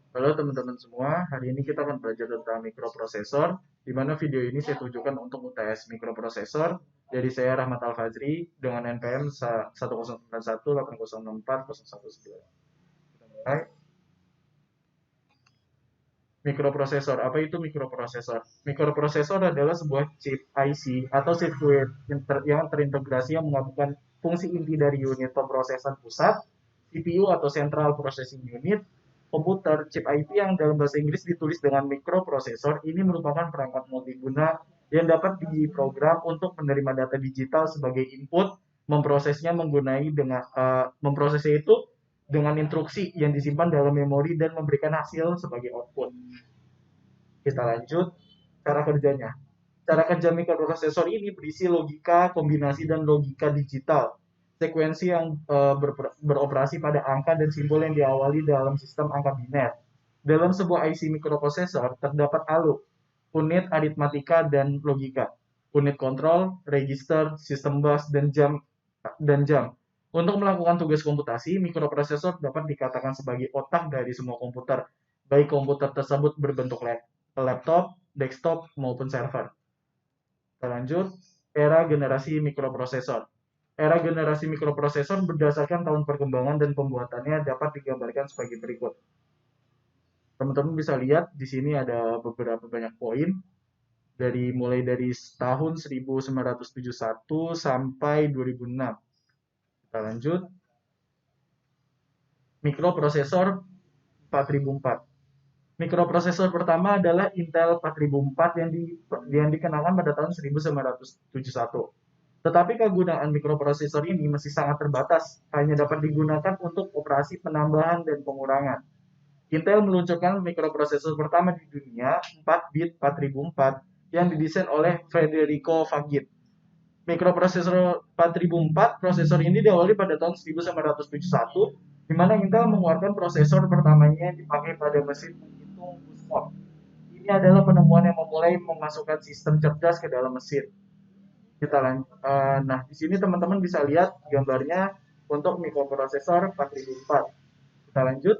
Halo teman-teman semua, hari ini kita akan belajar tentang mikroprosesor, di mana video ini saya tujukan untuk UTS mikroprosesor dari saya Rahmat Al-Fazri dengan NPM 109180640119. Kita mulai. Mikroprosesor, apa itu mikroprosesor? Mikroprosesor adalah sebuah chip IC atau sirkuit yang terintegrasi yang menggabungkan fungsi inti dari unit pemrosesan pusat, CPU atau Central Processing Unit, komputer. Chip IP yang dalam bahasa Inggris ditulis dengan mikroprosesor ini merupakan perangkat multiguna yang dapat diprogram untuk menerima data digital sebagai input, memprosesnya itu dengan instruksi yang disimpan dalam memori dan memberikan hasil sebagai output. Kita lanjut cara kerjanya. Cara kerja mikroprosesor ini berisi logika, kombinasi, dan logika digital. Sekuensi yang beroperasi pada angka dan simbol yang diawali dalam sistem angka biner. Dalam sebuah IC mikroprosesor terdapat ALU, unit aritmatika dan logika, unit kontrol, register, sistem bus, dan jam. Untuk melakukan tugas komputasi, mikroprosesor dapat dikatakan sebagai otak dari semua komputer, baik komputer tersebut berbentuk laptop, desktop, maupun server. Kita lanjut, era generasi mikroprosesor. Era generasi mikroprosesor berdasarkan tahun perkembangan dan pembuatannya dapat digambarkan sebagai berikut. Teman-teman bisa lihat di sini ada beberapa banyak poin mulai dari tahun 1971 sampai 2006. Kita lanjut, mikroprosesor 4004. Mikroprosesor pertama adalah Intel 4004 yang dikenalkan pada tahun 1971. Tetapi kegunaan mikroprosesor ini masih sangat terbatas, hanya dapat digunakan untuk operasi penambahan dan pengurangan. Intel meluncurkan mikroprosesor pertama di dunia, 4 bit 4004, yang didesain oleh Federico Faggin. Mikroprosesor 4004, prosesor ini diawali pada tahun 1971, di mana Intel mengeluarkan prosesor pertamanya yang dipakai pada mesin penghitung Buzzmode. Ini adalah penemuan yang memulai memasukkan sistem cerdas ke dalam mesin. Nah, di sini teman-teman bisa lihat gambarnya untuk mikroprosesor 4004. Kita lanjut,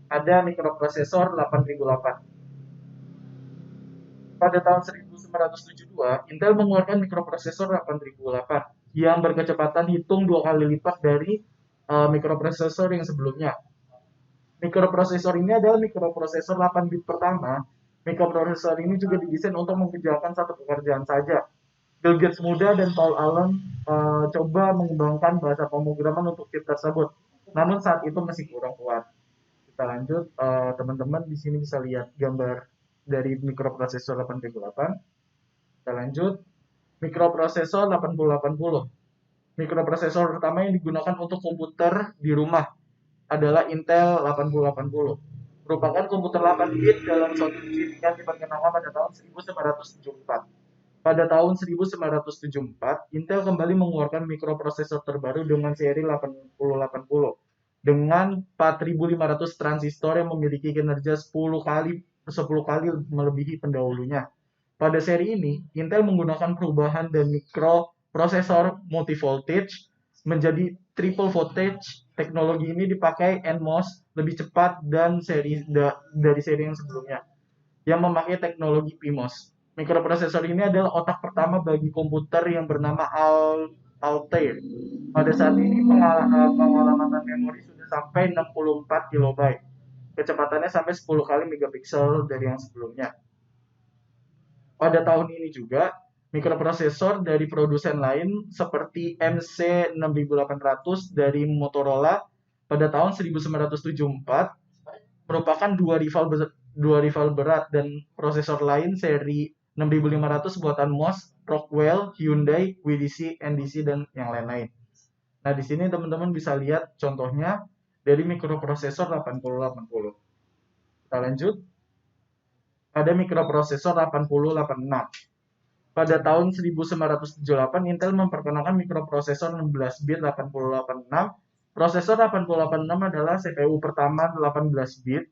ada mikroprosesor 8008. Pada tahun 1972, Intel mengeluarkan mikroprosesor 8008 yang berkecepatan hitung 2 kali lipat dari mikroprosesor yang sebelumnya. Mikroprosesor ini adalah mikroprosesor 8 bit pertama. Mikroprosesor ini juga didesain untuk mengerjakan satu pekerjaan saja. Bill Gates muda dan Paul Allen coba mengembangkan bahasa pemrograman untuk chip tersebut. Namun saat itu masih kurang kuat. Kita lanjut, teman-teman di sini bisa lihat gambar dari mikroprosesor 8008. Kita lanjut, mikroprosesor 8080. Mikroprosesor pertama yang digunakan untuk komputer di rumah adalah Intel 8080. Merupakan komputer 8 bit dalam satu chip yang diperkenalkan pada tahun 1974. Pada tahun 1974, Intel kembali mengeluarkan mikroprosesor terbaru dengan seri 8080 dengan 4500 transistor yang memiliki kinerja 10 kali melebihi pendahulunya. Pada seri ini, Intel menggunakan perubahan dan mikroprosesor multi-voltage menjadi triple voltage. Teknologi ini dipakai NMOS lebih cepat dari seri yang sebelumnya, yang memakai teknologi PMOS. Mikroprosesor ini adalah otak pertama bagi komputer yang bernama Altair. Pada saat ini pengalamatan memori sudah sampai 64 kilobyte. Kecepatannya sampai 10 kali megapiksel dari yang sebelumnya. Pada tahun ini juga, mikroprosesor dari produsen lain seperti MC6800 dari Motorola pada tahun 1974 merupakan dua rival berat, dan prosesor lain seri 6500 buatan MOS, Rockwell, Hyundai, WDC, NDC, dan yang lain-lain. Nah, di sini teman-teman bisa lihat contohnya dari mikroprosesor 8080. Kita lanjut. Ada mikroprosesor 8086. Pada tahun 1978, Intel memperkenalkan mikroprosesor 16 bit 8086. Prosesor 8086 adalah CPU pertama 18 bit,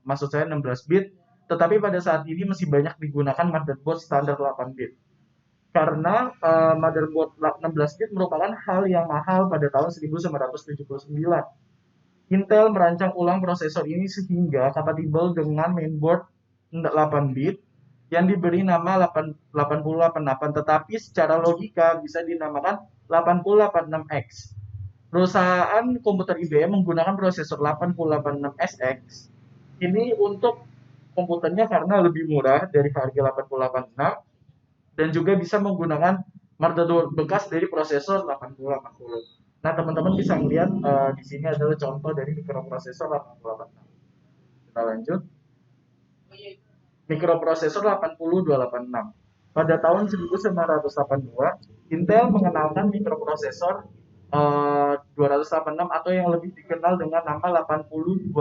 maksud saya 16 bit, tetapi pada saat ini masih banyak digunakan motherboard standar 8 bit. Karena motherboard 16 bit merupakan hal yang mahal pada tahun 1979. Intel merancang ulang prosesor ini sehingga kompatibel dengan mainboard 8 bit yang diberi nama 8088, tetapi secara logika bisa dinamakan 8086X. Perusahaan komputer IBM menggunakan prosesor 8086SX ini untuk komputernya karena lebih murah dari harga 8086 dan juga bisa menggunakan motherboard bekas dari prosesor 8080. Nah, teman-teman bisa melihat di sini adalah contoh dari mikroprosesor 8086. Kita lanjut. Mikroprosesor 80286. Pada tahun 1982, Intel mengenalkan mikroprosesor 286 atau yang lebih dikenal dengan nama 8286.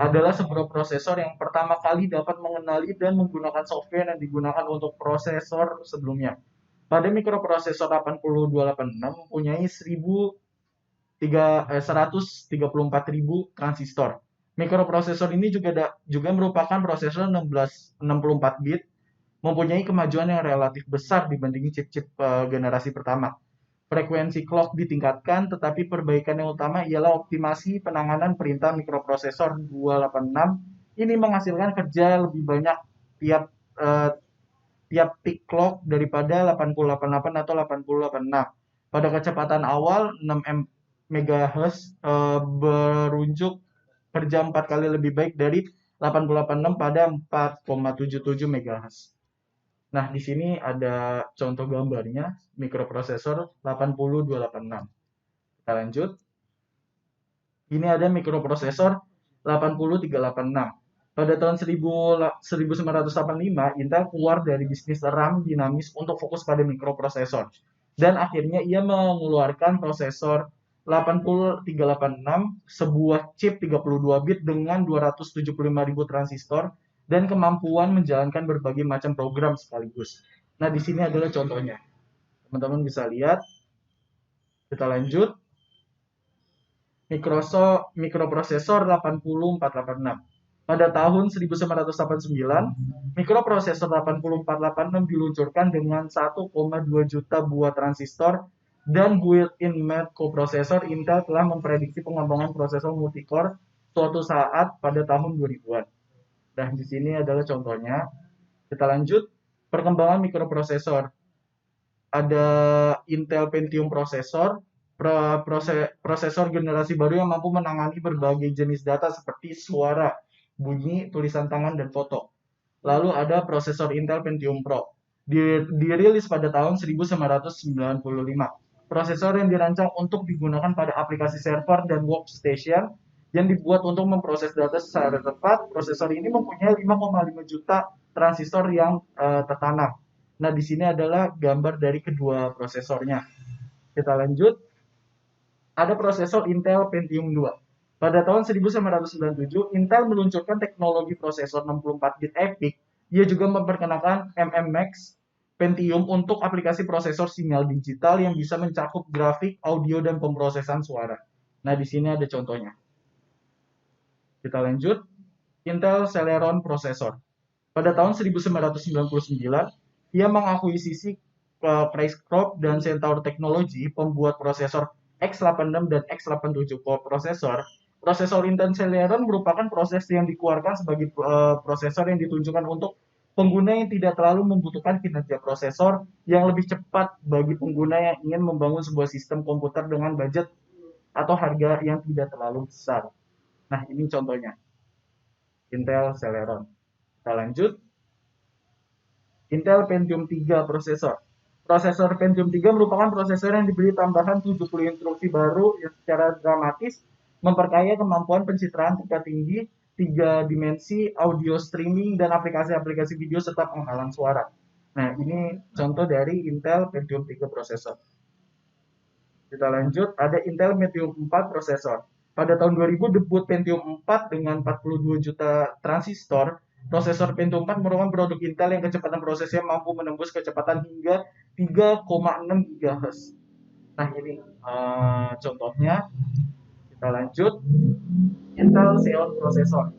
Adalah sebuah prosesor yang pertama kali dapat mengenali dan menggunakan software yang digunakan untuk prosesor sebelumnya. Pada mikroprosesor 8286 mempunyai 134.000 transistor. Mikroprosesor ini juga merupakan prosesor 64 bit, mempunyai kemajuan yang relatif besar dibanding chip-chip generasi pertama. Frekuensi clock ditingkatkan, tetapi perbaikan yang utama ialah optimasi penanganan perintah mikroprosesor 286. Ini menghasilkan kerja lebih banyak tiap tiap peak clock daripada 8088 atau 8086. Pada kecepatan awal 6 MHz berunjuk per jam 4 kali lebih baik dari 8086 pada 4,77 MHz. Nah, di sini ada contoh gambarnya mikroprosesor 80286. Kita lanjut. Ini ada mikroprosesor 80386. Pada tahun 1985, Intel keluar dari bisnis RAM dinamis untuk fokus pada mikroprosesor. Dan akhirnya ia mengeluarkan prosesor 80386, sebuah chip 32 bit dengan 275.000 transistor dan kemampuan menjalankan berbagai macam program sekaligus. Nah, di sini adalah contohnya. Teman-teman bisa lihat. Kita lanjut. Mikroprosesor 80486. Pada tahun 1989, mikroprosesor 8486 diluncurkan dengan 1,2 juta buah transistor dan built-in math coprocessor. Intel telah memprediksi pengembangan prosesor multicore suatu saat pada tahun 2000-an. Dan di sini adalah contohnya. Kita lanjut. Perkembangan mikroprosesor. Ada Intel Pentium prosesor, prosesor generasi baru yang mampu menangani berbagai jenis data seperti suara, bunyi, tulisan tangan, dan foto. Lalu ada prosesor Intel Pentium Pro. Dirilis pada tahun 1995. Prosesor yang dirancang untuk digunakan pada aplikasi server dan workstation yang dibuat untuk memproses data secara tepat. Prosesor ini mempunyai 5,5 juta transistor yang tertanam. Nah, di sini adalah gambar dari kedua prosesornya. Kita lanjut. Ada prosesor Intel Pentium 2. Pada tahun 1997, Intel meluncurkan teknologi prosesor 64 bit EPIC. Ia juga memperkenalkan MMX Pentium untuk aplikasi prosesor sinyal digital yang bisa mencakup grafik, audio, dan pemrosesan suara. Nah, di sini ada contohnya. Kita lanjut. Intel Celeron Processor. Pada tahun 1999, ia mengakuisisi Grace-Crop dan Centaur Technology, pembuat prosesor X86 dan X87 prosesor. Prosesor Intel Celeron merupakan proses yang dikeluarkan sebagai prosesor yang ditunjukkan untuk pengguna yang tidak terlalu membutuhkan kinerja prosesor yang lebih cepat bagi pengguna yang ingin membangun sebuah sistem komputer dengan budget atau harga yang tidak terlalu besar. Nah, ini contohnya. Intel Celeron. Kita lanjut. Intel Pentium 3 prosesor. Prosesor Pentium 3 merupakan prosesor yang diberi tambahan 70 instruksi baru yang secara dramatis memperkaya kemampuan pencitraan tingkat tinggi, 3 dimensi, audio streaming, dan aplikasi-aplikasi video serta penghalang suara. Nah, ini contoh dari Intel Pentium 3 prosesor. Kita lanjut, ada Intel Pentium 4 prosesor. Pada tahun 2000 debut Pentium 4 dengan 42 juta transistor. Prosesor Pentium 4 merupakan produk Intel yang kecepatan prosesnya mampu menembus kecepatan hingga 3,6 GHz. Nah, ini contohnya. Kita lanjut. Intel Xeon prosesor.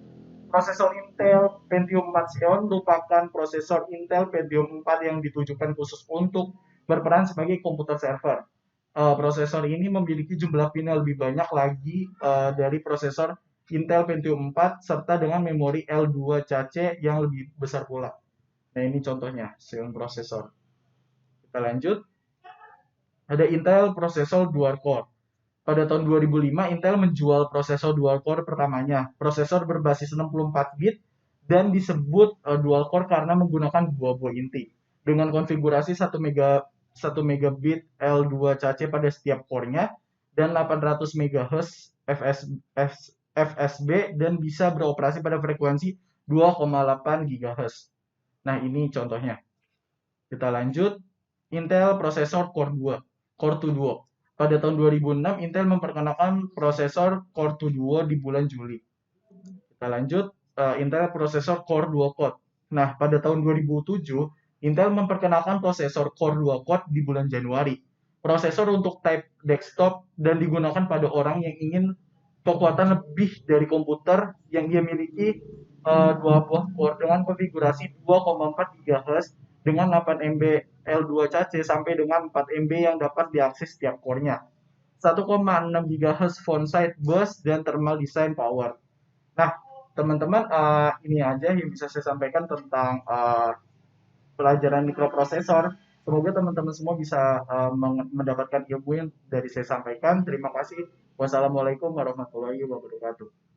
Prosesor Intel Pentium 4 Xeon merupakan prosesor Intel Pentium 4 yang ditujukan khusus untuk berperan sebagai komputer server. prosesor ini memiliki jumlah pin yang lebih banyak lagi dari prosesor Intel Pentium 4 serta dengan memori L2 CAC yang lebih besar pula. Nah, ini contohnya silent prosesor. Kita lanjut. Ada Intel prosesor dual core. Pada tahun 2005, Intel menjual prosesor dual core pertamanya. Prosesor berbasis 64 bit dan disebut dual core karena menggunakan dua buah inti. Dengan konfigurasi 1 megabit L2 CAC pada setiap core-nya dan 800 MHz FSB dan bisa beroperasi pada frekuensi 2,8 GHz. Nah, ini contohnya. Kita lanjut. Intel prosesor Core 2, Core 2 Duo. Pada tahun 2006, Intel memperkenalkan prosesor Core 2 Duo di bulan Juli. Kita lanjut. Intel prosesor Core 2 Quad. Nah, pada tahun 2007, Intel memperkenalkan prosesor Core 2 Quad di bulan Januari. Prosesor untuk type desktop dan digunakan pada orang yang ingin kekuatan lebih dari komputer yang ia miliki dua buah core dengan konfigurasi 2,4 GHz dengan 8 MB L2 CAC sampai dengan 4 MB yang dapat diakses setiap core-nya. 1,6 GHz font side bus dan thermal design power. Nah, teman-teman, ini aja yang bisa saya sampaikan tentang pelajaran mikroprosesor. Semoga teman-teman semua bisa mendapatkan ilmu yang dari saya sampaikan. Terima kasih. Wassalamualaikum warahmatullahi wabarakatuh.